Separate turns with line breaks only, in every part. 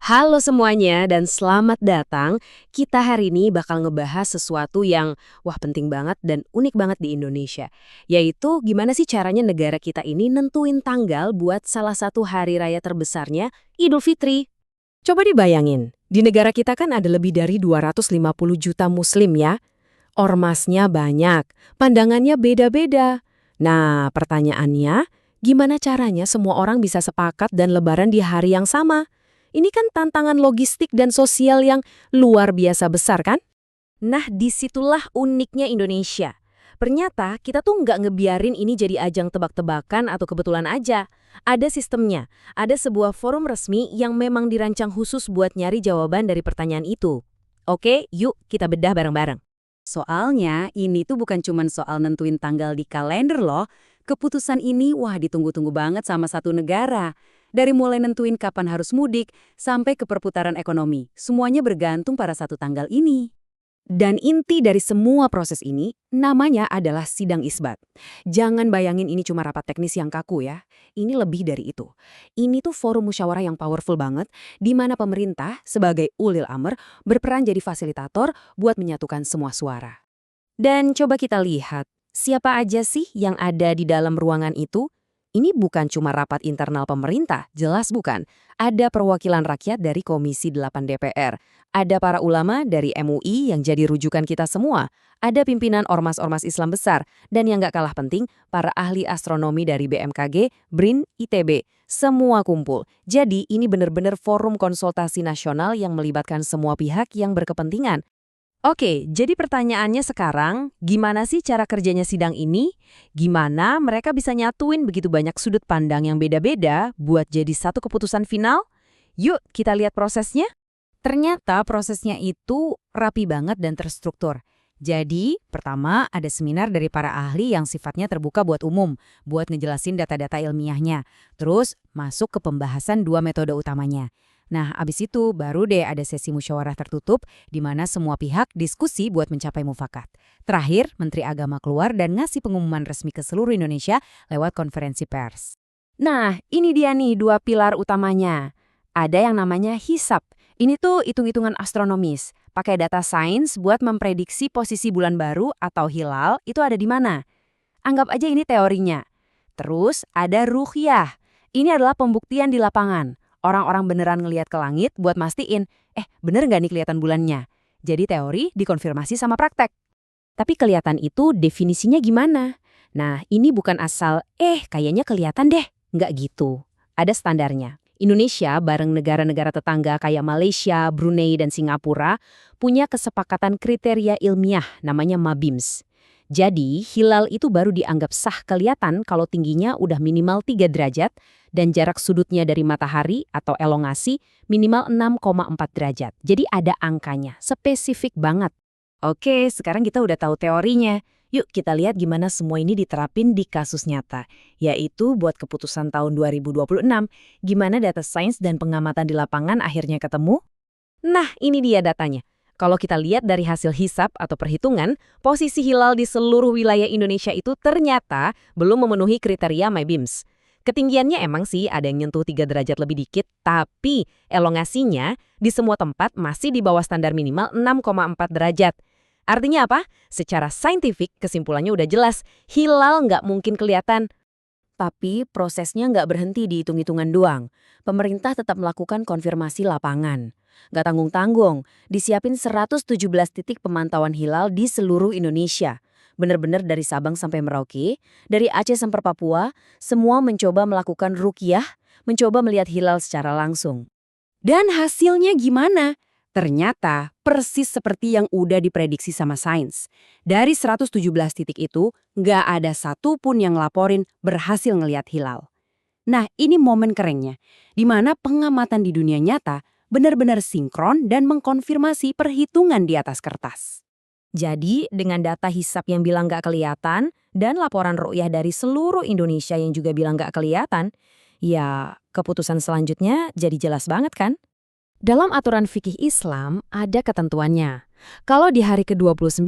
Halo semuanya dan selamat datang. Kita hari ini bakal ngebahas sesuatu yang penting banget dan unik banget di Indonesia. Yaitu gimana sih caranya negara kita ini nentuin tanggal buat salah satu hari raya terbesarnya, Idul Fitri. Coba dibayangin, di negara kita kan ada lebih dari 250 juta muslim ya. Ormasnya banyak, pandangannya beda-beda. Nah, pertanyaannya, gimana caranya semua orang bisa sepakat dan lebaran di hari yang sama? Ini kan tantangan logistik dan sosial yang luar biasa besar kan? Nah, disitulah uniknya Indonesia. Ternyata kita tuh nggak ngebiarin ini jadi ajang tebak-tebakan atau kebetulan aja. Ada sistemnya, ada sebuah forum resmi yang memang dirancang khusus buat nyari jawaban dari pertanyaan itu. Oke, yuk kita bedah bareng-bareng. Soalnya ini tuh bukan cuma soal nentuin tanggal di kalender loh. Keputusan ini ditunggu-tunggu banget sama satu negara. Dari mulai nentuin kapan harus mudik sampai ke perputaran ekonomi, semuanya bergantung pada satu tanggal ini. Dan inti dari semua proses ini, namanya adalah sidang isbat. Jangan bayangin ini cuma rapat teknis yang kaku ya. Ini lebih dari itu. Ini tuh forum musyawarah yang powerful banget, di mana pemerintah sebagai ulil amr berperan jadi fasilitator buat menyatukan semua suara. Dan coba kita lihat, siapa aja sih yang ada di dalam ruangan itu? Ini bukan cuma rapat internal pemerintah, jelas bukan. Ada perwakilan rakyat dari Komisi 8 DPR. Ada para ulama dari MUI yang jadi rujukan kita semua. Ada pimpinan ormas-ormas Islam besar. Dan yang gak kalah penting, para ahli astronomi dari BMKG, BRIN, ITB. Semua kumpul. Jadi ini benar-benar forum konsultasi nasional yang melibatkan semua pihak yang berkepentingan. Oke, jadi pertanyaannya sekarang, gimana sih cara kerjanya sidang ini? Gimana mereka bisa nyatuin begitu banyak sudut pandang yang beda-beda buat jadi satu keputusan final? Yuk, kita lihat prosesnya. Ternyata prosesnya itu rapi banget dan terstruktur. Jadi, pertama ada seminar dari para ahli yang sifatnya terbuka buat umum, buat ngejelasin data-data ilmiahnya. Terus, masuk ke pembahasan dua metode utamanya. Nah, abis itu baru deh ada sesi musyawarah tertutup di mana semua pihak diskusi buat mencapai mufakat. Terakhir, Menteri Agama keluar dan ngasih pengumuman resmi ke seluruh Indonesia lewat konferensi pers. Nah, ini dia nih dua pilar utamanya. Ada yang namanya hisab. Ini tuh hitung-hitungan astronomis. Pakai data sains buat memprediksi posisi bulan baru atau hilal itu ada di mana. Anggap aja ini teorinya. Terus ada ruqyah. Ini adalah pembuktian di lapangan. Orang-orang beneran ngelihat ke langit buat mastiin, bener nggak nih kelihatan bulannya? Jadi teori dikonfirmasi sama praktek. Tapi kelihatan itu definisinya gimana? Nah, ini bukan asal, kayaknya kelihatan deh. Nggak gitu. Ada standarnya. Indonesia bareng negara-negara tetangga kayak Malaysia, Brunei, dan Singapura punya kesepakatan kriteria ilmiah namanya MABIMS. Jadi, hilal itu baru dianggap sah kelihatan kalau tingginya udah minimal 3 derajat dan jarak sudutnya dari matahari atau elongasi minimal 6,4 derajat. Jadi ada angkanya, spesifik banget. Oke, sekarang kita udah tahu teorinya. Yuk kita lihat gimana semua ini diterapin di kasus nyata, yaitu buat keputusan tahun 2026, gimana data sains dan pengamatan di lapangan akhirnya ketemu. Nah, ini dia datanya. Kalau kita lihat dari hasil hisab atau perhitungan, posisi hilal di seluruh wilayah Indonesia itu ternyata belum memenuhi kriteria MABIMS. Ketinggiannya emang sih ada yang nyentuh 3 derajat lebih dikit, tapi elongasinya di semua tempat masih di bawah standar minimal 6,4 derajat. Artinya apa? Secara saintifik kesimpulannya udah jelas, hilal nggak mungkin kelihatan. Tapi prosesnya nggak berhenti di hitung-hitungan doang. Pemerintah tetap melakukan konfirmasi lapangan. Nggak tanggung-tanggung, disiapin 117 titik pemantauan hilal di seluruh Indonesia. Bener-bener dari Sabang sampai Merauke, dari Aceh sampai Papua, semua mencoba melakukan ruqyah, mencoba melihat hilal secara langsung. Dan hasilnya gimana? Ternyata persis seperti yang udah diprediksi sama sains. Dari 117 titik itu, nggak ada satupun yang laporin berhasil ngelihat hilal. Nah, ini momen kerennya, di mana pengamatan di dunia nyata benar-benar sinkron dan mengkonfirmasi perhitungan di atas kertas. Jadi, dengan data hisab yang bilang nggak kelihatan, dan laporan ruqyah dari seluruh Indonesia yang juga bilang nggak kelihatan, ya keputusan selanjutnya jadi jelas banget kan? Dalam aturan fikih Islam ada ketentuannya. Kalau di hari ke-29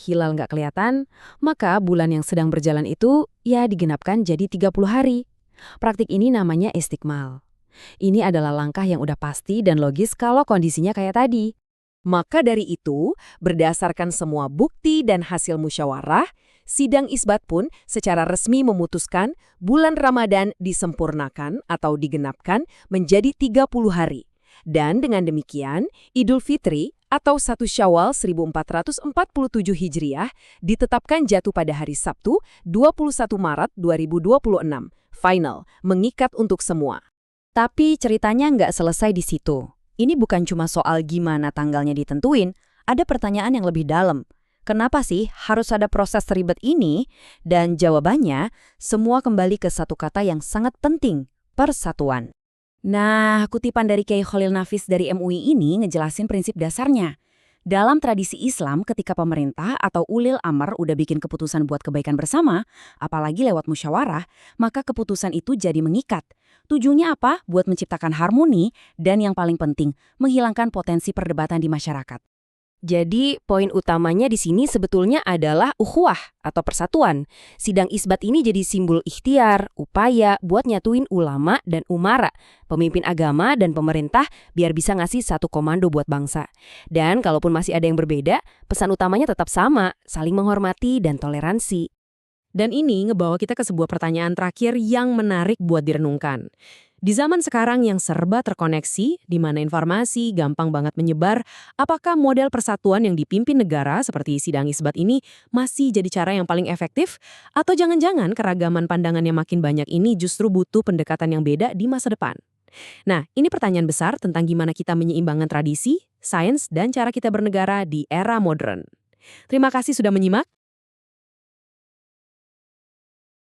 hilal nggak kelihatan, maka bulan yang sedang berjalan itu digenapkan jadi 30 hari. Praktik ini namanya istikmal. Ini adalah langkah yang udah pasti dan logis kalau kondisinya kayak tadi. Maka dari itu, berdasarkan semua bukti dan hasil musyawarah, sidang isbat pun secara resmi memutuskan bulan Ramadan disempurnakan atau digenapkan menjadi 30 hari. Dan dengan demikian, Idul Fitri atau 1 Syawal 1447 Hijriah ditetapkan jatuh pada hari Sabtu 21 Maret 2026. Final, mengikat untuk semua.
Tapi ceritanya nggak selesai di situ. Ini bukan cuma soal gimana tanggalnya ditentuin, ada pertanyaan yang lebih dalam. Kenapa sih harus ada proses ribet ini? Dan jawabannya, semua kembali ke satu kata yang sangat penting, persatuan. Nah, kutipan dari Kiai Khalil Nafis dari MUI ini ngejelasin prinsip dasarnya. Dalam tradisi Islam, ketika pemerintah atau ulil amr udah bikin keputusan buat kebaikan bersama, apalagi lewat musyawarah, maka keputusan itu jadi mengikat. Tujuannya apa? Buat menciptakan harmoni dan yang paling penting, menghilangkan potensi perdebatan di masyarakat.
Jadi, poin utamanya di sini sebetulnya adalah ukhuwah atau persatuan. Sidang isbat ini jadi simbol ikhtiar, upaya buat nyatuin ulama dan umara, pemimpin agama dan pemerintah biar bisa ngasih satu komando buat bangsa. Dan kalaupun masih ada yang berbeda, pesan utamanya tetap sama, saling menghormati dan toleransi. Dan ini ngebawa kita ke sebuah pertanyaan terakhir yang menarik buat direnungkan. Di zaman sekarang yang serba terkoneksi, di mana informasi gampang banget menyebar, apakah model persatuan yang dipimpin negara seperti sidang isbat ini masih jadi cara yang paling efektif? Atau jangan-jangan keragaman pandangan yang makin banyak ini justru butuh pendekatan yang beda di masa depan? Nah, ini pertanyaan besar tentang gimana kita menyeimbangkan tradisi, sains, dan cara kita bernegara di era modern. Terima kasih sudah menyimak.